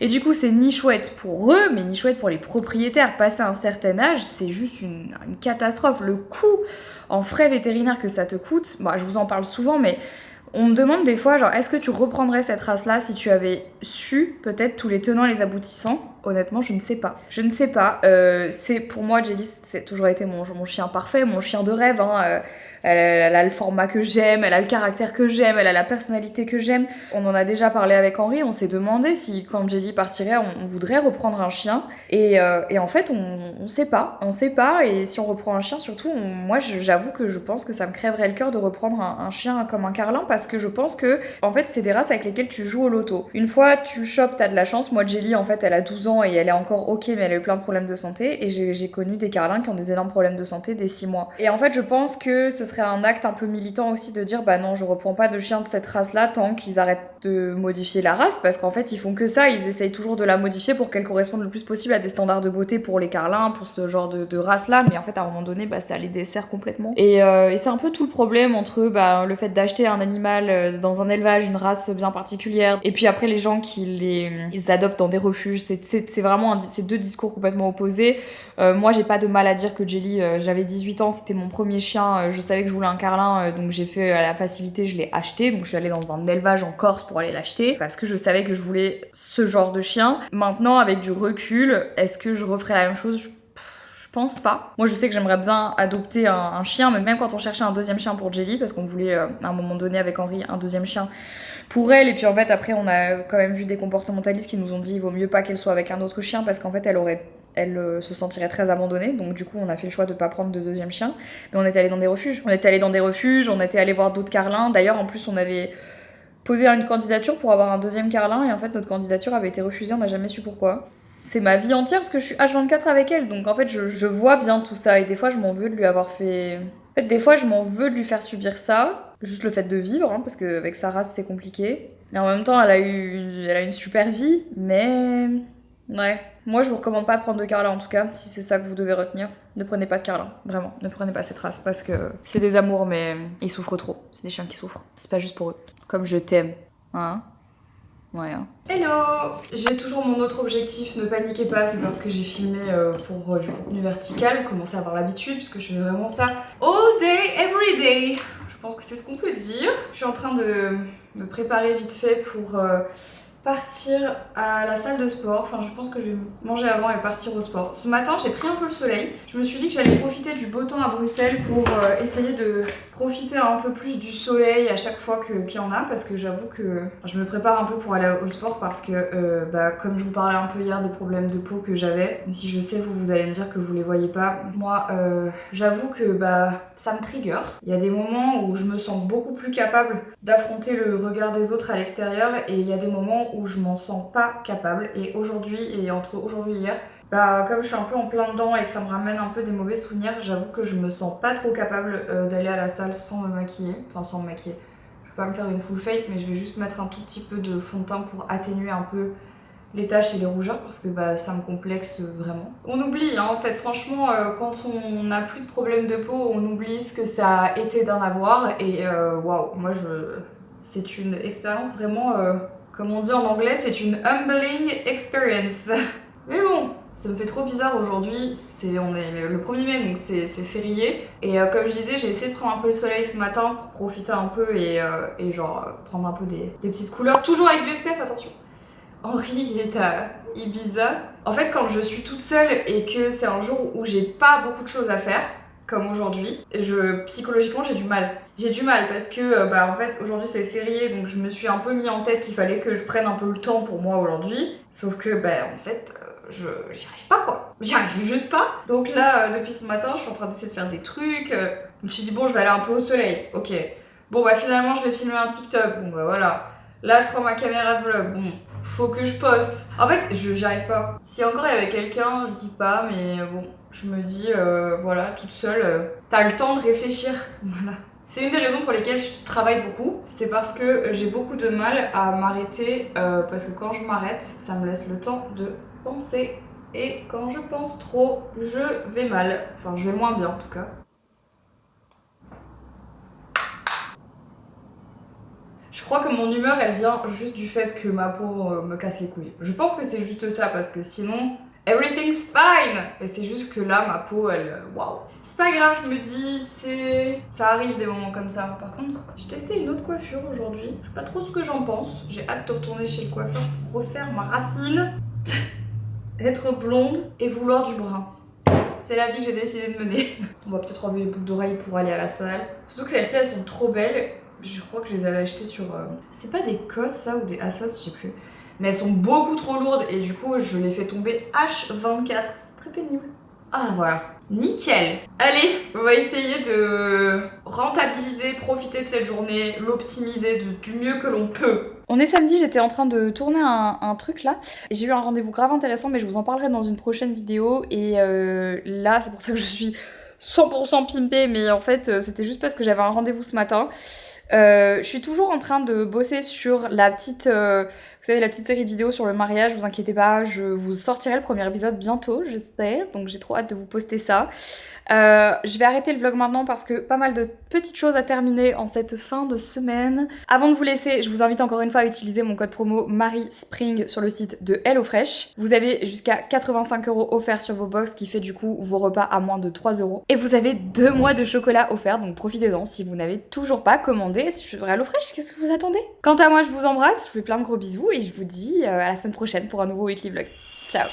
[SPEAKER 1] Et du coup, c'est ni chouette pour eux, mais ni chouette pour les propriétaires. Passé un certain âge, c'est juste une catastrophe. Le coût en frais vétérinaires que ça te coûte, je vous en parle souvent, mais on me demande des fois, genre, est-ce que tu reprendrais cette race-là si tu avais su peut-être tous les tenants et les aboutissants? Honnêtement, je ne sais pas. Je ne sais pas. C'est pour moi, Jelly, c'est toujours été mon chien parfait, mon chien de rêve. Elle a le format que j'aime, elle a le caractère que j'aime, elle a la personnalité que j'aime. On en a déjà parlé avec Henri, on s'est demandé si quand Jelly partirait, on voudrait reprendre un chien. Et en fait, on sait pas. On sait pas. Et si on reprend un chien, surtout, moi, j'avoue que je pense que ça me crèverait le cœur de reprendre un chien comme un carlin parce que je pense que, en fait, c'est des races avec lesquelles tu joues au loto. Une fois tu le chopes, t'as de la chance. Moi, Jelly, en fait, elle a 12 ans et elle est encore ok, mais elle a eu plein de problèmes de santé. Et j'ai connu des carlins qui ont des énormes problèmes de santé dès 6 mois. Et en fait, je pense que ce serait un acte un peu militant aussi de dire non, je reprends pas de chien de cette race-là tant qu'ils arrêtent de modifier la race parce qu'en fait, ils font que ça. Ils essayent toujours de la modifier pour qu'elle corresponde le plus possible à des standards de beauté pour les carlins, pour ce genre de race-là. Mais en fait, à un moment donné, ça les dessert complètement. Et c'est un peu tout le problème entre le fait d'acheter un animal dans un élevage, une race bien particulière, et puis après les gens qui les adoptent dans des refuges. C'est vraiment ces deux discours complètement opposés. Moi, j'ai pas de mal à dire que Jelly, j'avais 18 ans, c'était mon premier chien, je savais que je voulais un carlin, donc j'ai fait la facilité, je l'ai acheté. Donc je suis allée dans un élevage en Corse pour aller l'acheter, parce que je savais que je voulais ce genre de chien. Maintenant, avec du recul, est-ce que je referais la même chose? Je pense pas. Moi, je sais que j'aimerais bien adopter un chien, mais même quand on cherchait un deuxième chien pour Jelly, parce qu'on voulait, à un moment donné, avec Henri, un deuxième chien pour elle. Et puis en fait, après, on a quand même vu des comportementalistes qui nous ont dit il vaut mieux pas qu'elle soit avec un autre chien, parce qu'en fait, elle se sentirait très abandonnée. Donc du coup, on a fait le choix de pas prendre de deuxième chien. Mais on était allé dans des refuges. On était allé voir d'autres carlins. D'ailleurs, en plus, on avait posé une candidature pour avoir un deuxième carlin. Et en fait, notre candidature avait été refusée. On n'a jamais su pourquoi. C'est ma vie entière parce que je suis H24 avec elle. Donc en fait, je vois bien tout ça. Et des fois, je m'en veux de lui avoir fait... En fait, des fois, je m'en veux de lui faire subir ça. Juste le fait de vivre, parce qu'avec sa race, c'est compliqué. Mais en même temps, elle a une super vie. Mais... ouais. Moi, je vous recommande pas de prendre de carlin en tout cas, si c'est ça que vous devez retenir. Ne prenez pas de carlin, vraiment. Ne prenez pas cette race parce que c'est des amours, mais ils souffrent trop. C'est des chiens qui souffrent. C'est pas juste pour eux. Comme je t'aime. Hein? Ouais. Hein. Hello! J'ai toujours mon autre objectif, ne paniquez pas, c'est parce que j'ai filmé pour du contenu vertical. Commencez à avoir l'habitude, parce que je fais vraiment ça all day, every day. Je pense que c'est ce qu'on peut dire. Je suis en train de me préparer vite fait pour... partir à la salle de sport. Enfin, je pense que je vais manger avant et partir au sport. Ce matin, j'ai pris un peu le soleil. Je me suis dit que j'allais profiter du beau temps à Bruxelles pour essayer de profiter un peu plus du soleil à chaque fois qu'il y en a, parce que j'avoue que je me prépare un peu pour aller au sport parce que, comme je vous parlais un peu hier des problèmes de peau que j'avais, même si je sais, vous allez me dire que vous les voyez pas, moi, j'avoue que ça me trigger. Il y a des moments où je me sens beaucoup plus capable d'affronter le regard des autres à l'extérieur, et il y a des moments où je m'en sens pas capable. Et aujourd'hui, et entre aujourd'hui et hier, comme je suis un peu en plein dedans et que ça me ramène un peu des mauvais souvenirs, j'avoue que je me sens pas trop capable d'aller à la salle sans me maquiller. Enfin, sans me maquiller. Je vais pas me faire une full face, mais je vais juste mettre un tout petit peu de fond de teint pour atténuer un peu les taches et les rougeurs, parce que ça me complexe vraiment. On oublie, en fait, franchement, quand on n'a plus de problème de peau, on oublie ce que ça a été d'en avoir. Et waouh, moi c'est une expérience vraiment... comme on dit en anglais, c'est une humbling experience. Mais bon, ça me fait trop bizarre aujourd'hui. On est le 1er mai, donc c'est férié. Et comme je disais, j'ai essayé de prendre un peu le soleil ce matin pour profiter un peu et prendre un peu des petites couleurs. Toujours avec du SPF, attention. Henri, il est à Ibiza. En fait, quand je suis toute seule et que c'est un jour où j'ai pas beaucoup de choses à faire, comme aujourd'hui, psychologiquement j'ai du mal. J'ai du mal parce que en fait aujourd'hui c'est férié, donc je me suis un peu mis en tête qu'il fallait que je prenne un peu le temps pour moi aujourd'hui. Sauf que en fait j'y arrive pas quoi. J'y arrive juste pas. Donc là depuis ce matin je suis en train d'essayer de faire des trucs. Je me suis dit bon je vais aller un peu au soleil. Ok. Bon finalement je vais filmer un TikTok. Bon voilà. Là je prends ma caméra de vlog. Bon. Faut que je poste. En fait, j'y arrive pas. Si encore il y avait quelqu'un, je dis pas, mais bon, je me dis, voilà, toute seule, t'as le temps de réfléchir. Voilà. C'est une des raisons pour lesquelles je travaille beaucoup. C'est parce que j'ai beaucoup de mal à m'arrêter, parce que quand je m'arrête, ça me laisse le temps de penser. Et quand je pense trop, je vais mal. Enfin, je vais moins bien en tout cas. Je crois que mon humeur, elle vient juste du fait que ma peau me casse les couilles. Je pense que c'est juste ça, parce que sinon, everything's fine. Et c'est juste que là, ma peau, elle... Waouh. C'est pas grave, je me dis, ça arrive des moments comme ça. Par contre, j'ai testé une autre coiffure aujourd'hui. Je sais pas trop ce que j'en pense. J'ai hâte de retourner chez le coiffeur pour refaire ma racine. Être blonde et vouloir du brun. C'est la vie que j'ai décidé de mener. On va peut-être enlever les boucles d'oreilles pour aller à la salle. Surtout que celles-ci, elles sont trop belles. Je crois que je les avais achetées sur... C'est pas des COS ça ou des ASOS, je sais plus. Mais elles sont beaucoup trop lourdes et du coup je les fais tomber H24. C'est très pénible. Ah voilà. Nickel. Allez, on va essayer de rentabiliser, profiter de cette journée, l'optimiser du mieux que l'on peut. On est samedi, j'étais en train de tourner un truc là. J'ai eu un rendez-vous grave intéressant, mais je vous en parlerai dans une prochaine vidéo. Et là, c'est pour ça que je suis 100% pimpée, mais en fait, c'était juste parce que j'avais un rendez-vous ce matin. Je suis toujours en train de bosser sur la petite, vous savez, la petite série de vidéos sur le mariage, vous inquiétez pas, je vous sortirai le premier épisode bientôt, j'espère, donc j'ai trop hâte de vous poster ça. Je vais arrêter le vlog maintenant parce que pas mal de petites choses à terminer en cette fin de semaine. Avant de vous laisser, je vous invite encore une fois à utiliser mon code promo MarieSpring sur le site de HelloFresh. Vous avez jusqu'à 85 € offerts sur vos box, qui fait du coup vos repas à moins de 3 €. Et vous avez 2 mois de chocolat offerts, donc profitez-en si vous n'avez toujours pas commandé sur HelloFresh. Qu'est-ce que vous attendez? Quant à moi, je vous embrasse, je vous fais plein de gros bisous et je vous dis à la semaine prochaine pour un nouveau weekly vlog. Ciao!